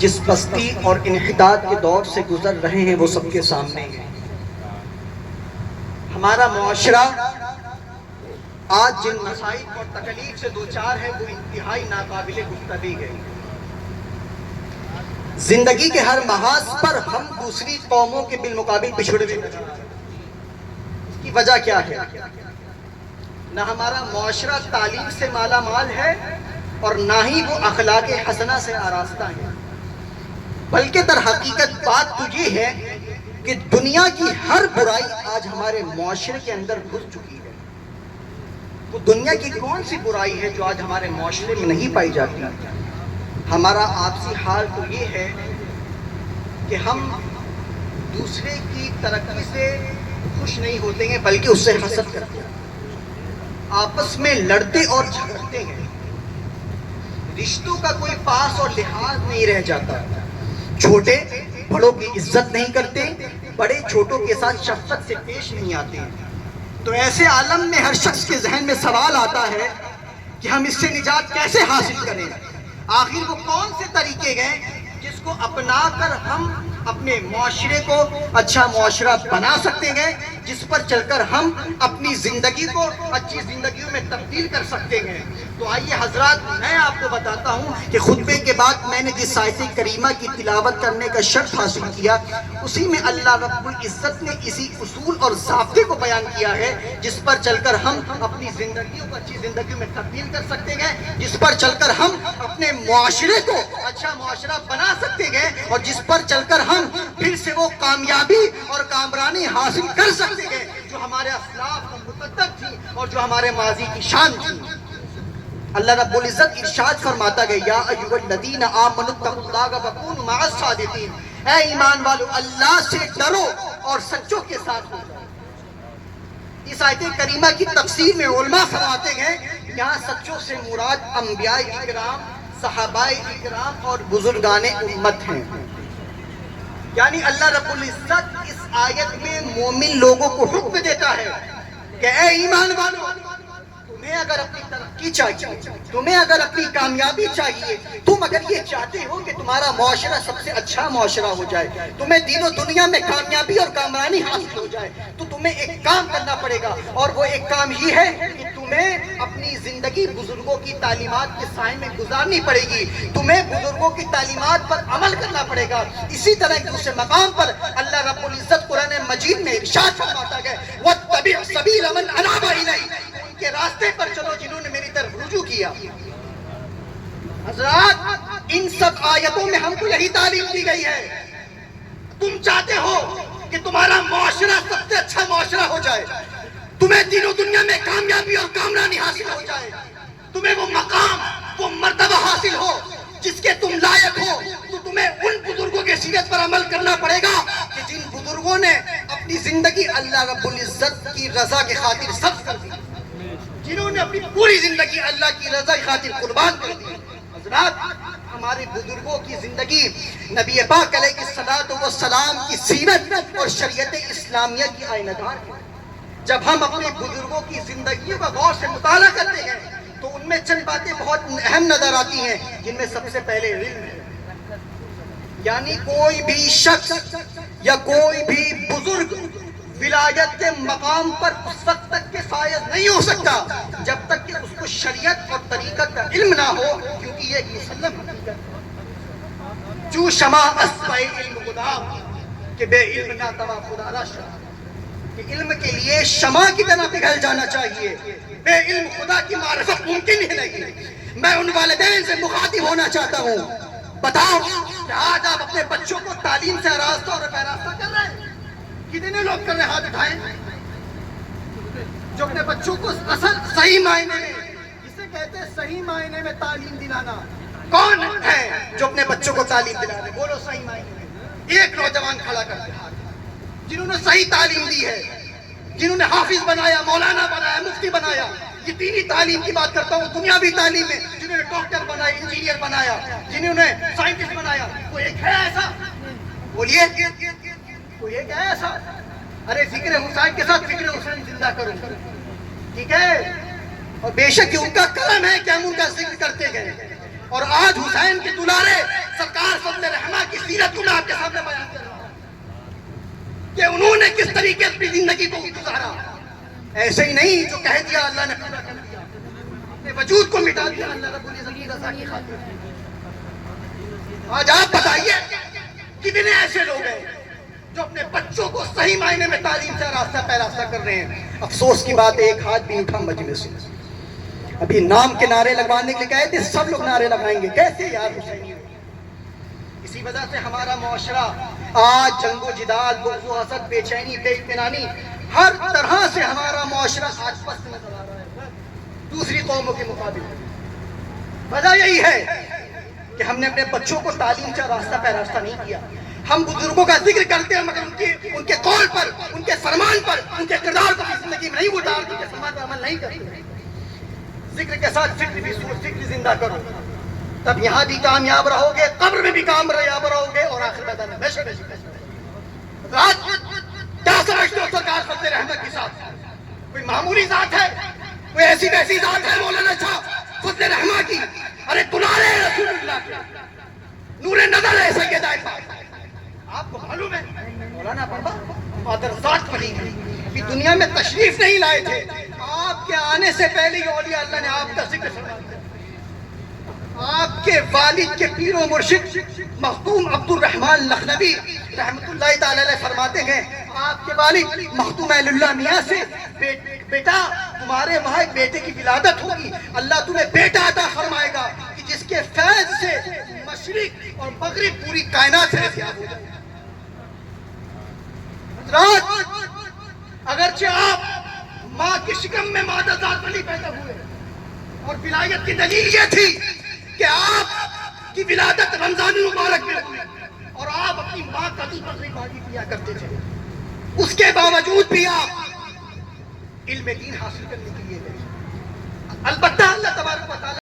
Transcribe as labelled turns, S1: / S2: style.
S1: جس پستی اور انحطاط کے دور سے گزر رہے ہیں وہ سب کے سامنے ہے۔ ہمارا معاشرہ آج جن مسائل اور تکلیف سے دوچار ہے وہ انتہائی ناقابل گفتگو ہے۔ زندگی کے ہر محاذ پر ہم دوسری قوموں کے بالمقابل پچھڑے ہوئے ہیں۔ اس کی وجہ کیا ہے؟ نہ ہمارا معاشرہ تعلیم سے مالا مال ہے اور نہ ہی وہ اخلاق حسنہ سے آراستہ ہے، بلکہ در حقیقت بات تو یہ ہے کہ دنیا کی ہر برائی آج ہمارے معاشرے کے اندر گھس چکی ہے۔ وہ دنیا کی کون سی برائی ہے جو آج ہمارے معاشرے میں نہیں پائی جاتی؟ ہمارا آپسی حال تو یہ ہے کہ ہم دوسرے کی ترقی سے خوش نہیں ہوتے ہیں بلکہ اس سے حسد کرتے ہیں، آپس میں لڑتے اور جھگڑتے ہیں، رشتوں کا کوئی پاس اور لحاظ نہیں رہ جاتا، چھوٹے بڑوں کی عزت نہیں کرتے، بڑے چھوٹوں کے ساتھ شفقت سے پیش نہیں آتے۔ تو ایسے عالم میں ہر شخص کے ذہن میں سوال آتا ہے کہ ہم اس سے نجات کیسے حاصل کریں؟ آخر وہ کون سے طریقے ہیں جس کو اپنا کر ہم اپنے معاشرے کو اچھا معاشرہ بنا سکتے ہیں، جس پر چل کر ہم اپنی زندگی کو اچھی زندگیوں میں تبدیل کر سکتے ہیں؟ تو آئیے حضرات، میں آپ کو بتاتا ہوں کہ خطبے کے بعد میں نے جس آیت کریمہ کی تلاوت کرنے کا شرف حاصل کیا، اسی میں اللہ رب العزت نے اسی اصول اور ضابطے کو بیان کیا ہے جس پر چل کر ہم اپنی زندگیوں کو اچھی زندگیوں میں تبدیل کر سکتے ہیں، جس پر چل کر ہم اپنے معاشرے کو اچھا معاشرہ بنا سکتے ہیں، اور جس پر چل کر ہم پھر سے وہ کامیابی اور کامرانی حاصل کر سکتے ہیں جو ہمارے اسلاف کا مقدر تھی اور جو ہمارے ماضی کی شان تھی۔ اللہ رب العزت ارشاد فرماتا ہے، یا ایھا الذین آمنوا اتقوا اللہ وکونوا مع الصادقین، اے ایمان والو اللہ سے ڈرو اور سچوں کے ساتھ ہو جاؤ۔ اس آیت کریمہ کی تفسیر میں علماء فرماتے ہیں یہاں سچوں سے مراد انبیاء اکرام، صحابہ اکرام اور بزرگان امت ہیں۔ یعنی اللہ رب العزت اس آیت میں مومن لوگوں کو حکم دیتا ہے کہ اے ایمان والو، تمہیں اگر اپنی ترقی چاہیے، تمہیں اگر اپنی کامیابی چاہیے، تم اگر یہ چاہتے ہو کہ تمہارا معاشرہ سب سے اچھا معاشرہ ہو جائے، تمہیں دین و دنیا میں کامیابی اور کامرانی حاصل ہو جائے، تو تمہیں ایک کام کرنا پڑے گا، اور وہ ایک کام یہ ہے کہ تمہیں اپنی زندگی بزرگوں کی تعلیمات کے سائے میں گزارنی پڑے گی، تمہیں بزرگوں کی تعلیمات پر عمل کرنا پڑے گا۔ اسی طرح ایک دوسرے مقام پر اللہ رب العزت قرآن مجید میں ارشاد فرماتا ہے، وَاتَّبِعْ سَبِيلَ مَنْ أَنَابَ إِلَيَّ، کے راستے پر چلو جنہوں نے میری طرف رجوع کیا۔ حضرات، ان سب آیتوں میں ہم کو یہی تعلیم دی گئی ہے، تم چاہتے ہو کہ تمہارا معاشرہ سب سے اچھا معاشرہ ہو جائے، تمہیں دین و دنیا میں کامیابی اور کامرانی حاصل ہو جائے، تمہیں وہ مقام، وہ مرتبہ حاصل ہو جس کے تم لائق ہو، تو تمہیں ان بزرگوں کے سیرت پر عمل کرنا پڑے گا کہ جن بزرگوں نے اپنی زندگی اللہ رب العزت کی رضا کے خاطر صرف کر دی، جنہوں نے اپنی پوری زندگی اللہ کی رضا کی خاطر قربان کر دی۔ حضرات، ہمارے بزرگوں کی زندگی نبی پاک علیہ الصلوۃ والسلام کی سیرت اور شریعت اسلامیہ کی آئینہ دار ہے۔ جب ہم اپنے بزرگوں کی زندگیوں کا غور سے مطالعہ کرتے ہیں تو ان میں چند باتیں بہت اہم نظر آتی ہیں، جن میں سب سے پہلے علم ہے۔ یعنی کوئی بھی شخص یا کوئی بھی بزرگ ولایت کے مقام پر اس وقت تک کے فائز نہیں ہو سکتا جب تک کہ اس کو شریعت اور طریقت کا علم نہ ہو، کیونکہ یہ ایک مسلم حقیقت ہے۔ جو شمع اسبائے علم خدا، کہ بے علم نہ توا خدا را شمع، کہ علم کے لیے شمع کی طرح پگھل جانا چاہیے، بے علم خدا کی معرفت ممکن ہی نہیں۔ میں ان والدین سے مخاطب ہونا چاہتا ہوں، بتاؤ کہ آج آپ اپنے بچوں کو تعلیم سے آراستہ اور پیراستہ کر رہے ہیں؟ کتنے لوگ کر رہے ہیں؟ ہاتھ اٹھائیں جو اپنے بچوں کو اصل صحیح معنی میں، جسے کہتے ہیں صحیح معنی میں تعلیم دلانا۔ کون ہے جو اپنے بچوں کو تعلیم دلا رہے؟ بولو صحیح معنی میں۔ ایک نوجوان کھڑا کرتے ہاتھ، جنہوں نے صحیح تعلیم دی ہے، جنہوں نے حافظ بنایا، مولانا بنایا، مفتی بنایا۔ یہ دینی تعلیم کی بات کرتا ہوں، دنیاوی تعلیم میں جنہوں نے ڈاکٹر بنایا، انجینئر بنایا، جنہوں نے سائنٹسٹ بنایا، کوئی ایک ہے ایسا؟ بولیے، کوئی ایک ہے ایسا؟ ارے فکر حسین کے ساتھ فکر حسین زندہ کروں، ٹھیک ہے؟ اور بے شک یہ ان کا کرم ہے کہ ہم ان کا ذکر کرتے گئے، اور آج حسین کے دلارے سرکار صلی اللہ سیرت کو میں آپ کے سامنے بیان کر رہا ہوں کہ انہوں نے کس طریقے اپنی زندگی کو گزارا. ایسے ہی نہیں جو کہہ دیا اللہ نے پورا کر دیا, اپنے وجود کو مٹا دیا اللہ رب العزت کی رضا کی خاطر. آج آپ بتائیے کتنے ایسے لوگ ہیں جو اپنے بچوں کو صحیح معنی میں تعلیم سے راستہ پہ راستہ کر رہے ہیں. افسوس کی بات ہے ایک ہاتھ بھی اٹھا مجلس سے. ابھی نام کے نعرے لگوانے کے لیے کہے تھے, سب لوگ نعرے لگائیں گے, کیسے یار حسینی. اسی وجہ سے ہمارا معاشرہ آج جنگ و جدال, بغض و حسد, بے چینی, بے اطمینانی, ہر طرح سے ہمارا معاشرہ آج پست نظر آ رہا ہے دوسری قوموں کے مقابلے. وجہ یہی ہے کہ ہم نے اپنے بچوں کو تعلیم سے راستہ پہ راستہ نہیں کیا. ہم بزرگوں کا ذکر کرتے ہیں مگر ان کے قول پر, ان کے فرمان پر, ان کے کردار کو زندگی میں نہیں اتارتے, ان کے فرمان پر عمل نہیں کرتے. ذکر کے ساتھ فکر بھی فکر زندہ کرو, تب یہاں بھی کامیاب رہو گے, قبر میں بھی کامیاب رہو گے, اور آخر میدان میں بے رات کیا سمجھتے ہو سرکار فضل رحمت کے ساتھ کوئی معمولی ذات ہے, کوئی ایسی ویسی ذات ہے مولانا شاہ فضل رحمت کی؟ ارے کنارے رسول اللہ کے نور نظر ہے سیدہ پاک. آپ کو معلوم ہے مولانا بابا مادرزاد پڑھی گئی دنیا میں تشریف نہیں لائے تھے, آپ کے آنے سے پہلے ہی اولیاء اللہ نے آپ کا ذکر فرما دیا. آپ کے والد کے پیر و مرشد مختوم عبد الرحمن لکھنوی رحمت اللہ تعالی علیہ فرماتے ہیں, آپ کے والد مختوم اہل اللہ میاں سے, بیٹا تمہارے وہاں ایک بیٹے کی ولادت ہوگی, اللہ تمہیں بیٹا عطا فرمائے گا کہ جس کے فیض سے مشرق اور مغرب پوری کائنات سے دستیاب ہو جائے. اگرچہ آپ ماں کی شکم میں مادہ ذات والی پیدا ہوئے, اور ولایت کی دلیل یہ تھی کہ آپ کی ولادت رمضان المبارک میں ہوئی, اور آپ اپنی ماں کا دودھ بکری بازی پیا کرتے تھے, اس کے باوجود بھی آپ علم دین حاصل کرنے کے لیے گئے. البتہ اللہ تبارک و تعالیٰ